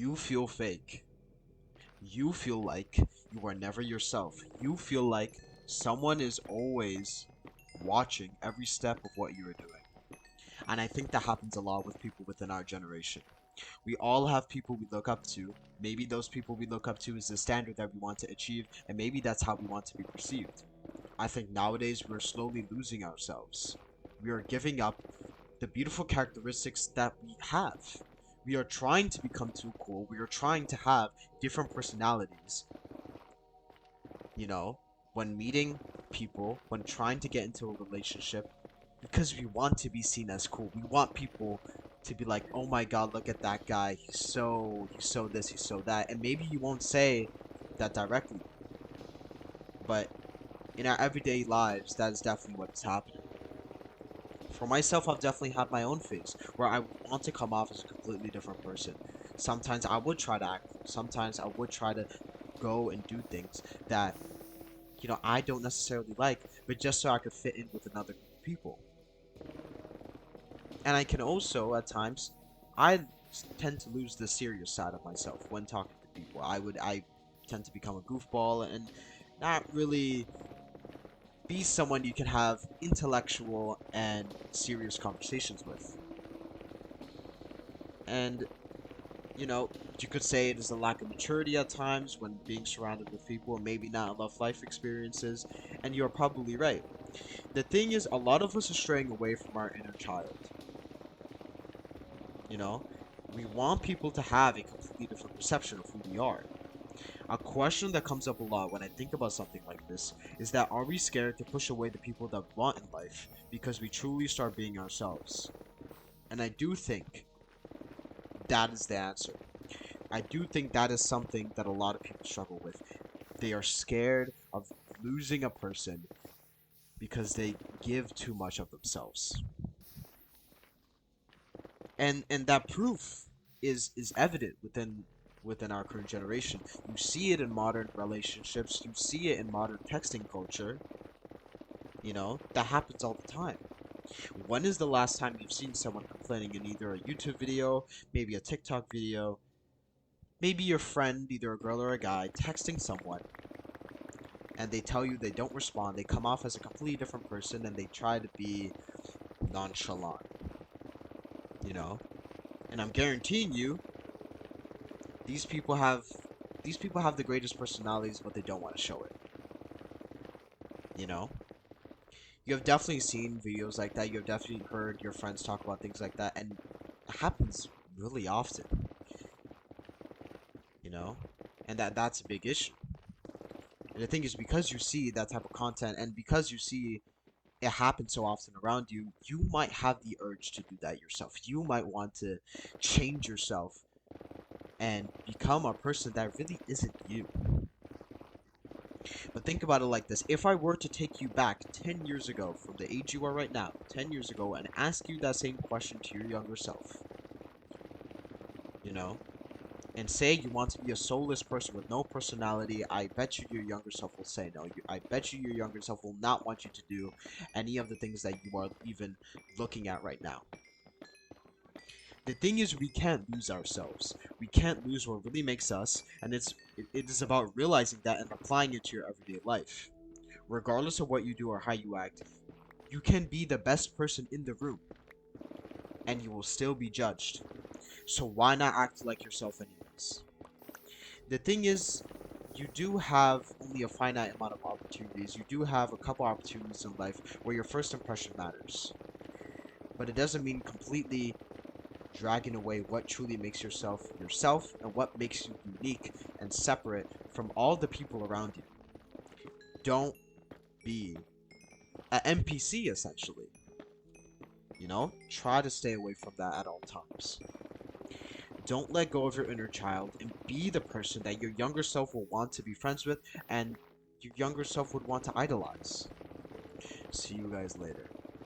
You feel fake. You feel like you are never yourself. You feel like someone is always watching every step of what you are doing. And I think that happens a lot with people within our generation. We all have people we look up to. Maybe those people we look up to is the standard that we want to achieve, and maybe that's how we want to be perceived. I think nowadays we're slowly losing ourselves. We are giving up the beautiful characteristics that we have. We are trying to become too cool. We are trying to have different personalities. You know, when meeting people, when trying to get into a relationship, because we want to be seen as cool. We want people to be like, "Oh my God, look at that guy. He's so this, he's so that." And maybe you won't say that directly, but in our everyday lives, that is definitely what is happening. For myself, I've definitely had my own phase where I want to come off as a completely different person. Sometimes I would try to act cool. Sometimes I would try to go and do things that, I don't necessarily like, but just so I could fit in with another group of people. And I can also, at times, I tend to lose the serious side of myself when talking to people. I tend to become a goofball and not really be someone you can have intellectual and serious conversations with. And, you could say it is a lack of maturity at times when being surrounded with people, or maybe not enough life experiences, and you're probably right. The thing is, a lot of us are straying away from our inner child. You know, we want people to have a completely different perception of who we are. A question that comes up a lot when I think about something like this is that are we scared to push away the people that we want in life because we truly start being ourselves? And I do think that is the answer. I do think that is something that a lot of people struggle with. They are scared of losing a person because they give too much of themselves. And that proof is evident within our current generation. You see it in modern relationships, you see it in modern texting culture. That happens all the time. When is the last time you've seen someone complaining in either a YouTube video, maybe a TikTok video, maybe your friend, either a girl or a guy, texting someone, and they tell you they don't respond, they come off as a completely different person, and they try to be nonchalant, you know? And I'm guaranteeing you, these people have these people have the greatest personalities, but they don't want to show it. You know? You have definitely seen videos like that. You have definitely heard your friends talk about things like that, and it happens really often. You know? And that's a big issue. And the thing is, because you see that type of content, and because you see it happen so often around you, you might have the urge to do that yourself. You might want to change yourself and become a person that really isn't you. But think about it like this. If I were to take you back 10 years ago from the age you are right now, 10 years ago, and ask you that same question to your younger self, you know, and say you want to be a soulless person with no personality, I bet you your younger self will say no. I bet you your younger self will not want you to do any of the things that you are even looking at right now. The thing is, we can't lose ourselves. We can't lose what really makes us, and it is about realizing that and applying it to your everyday life. Regardless of what you do or how you act, you can be the best person in the room, and you will still be judged. So why not act like yourself anyways? The thing is, you do have only a finite amount of opportunities. You do have a couple opportunities in life where your first impression matters. But it doesn't mean completely dragging away what truly makes yourself and what makes you unique and separate from all the people around you. Don't be an NPC essentially. Try to stay away from that at all times. Don't let go of your inner child and be the person that your younger self will want to be friends with and your younger self would want to idolize. See you guys later.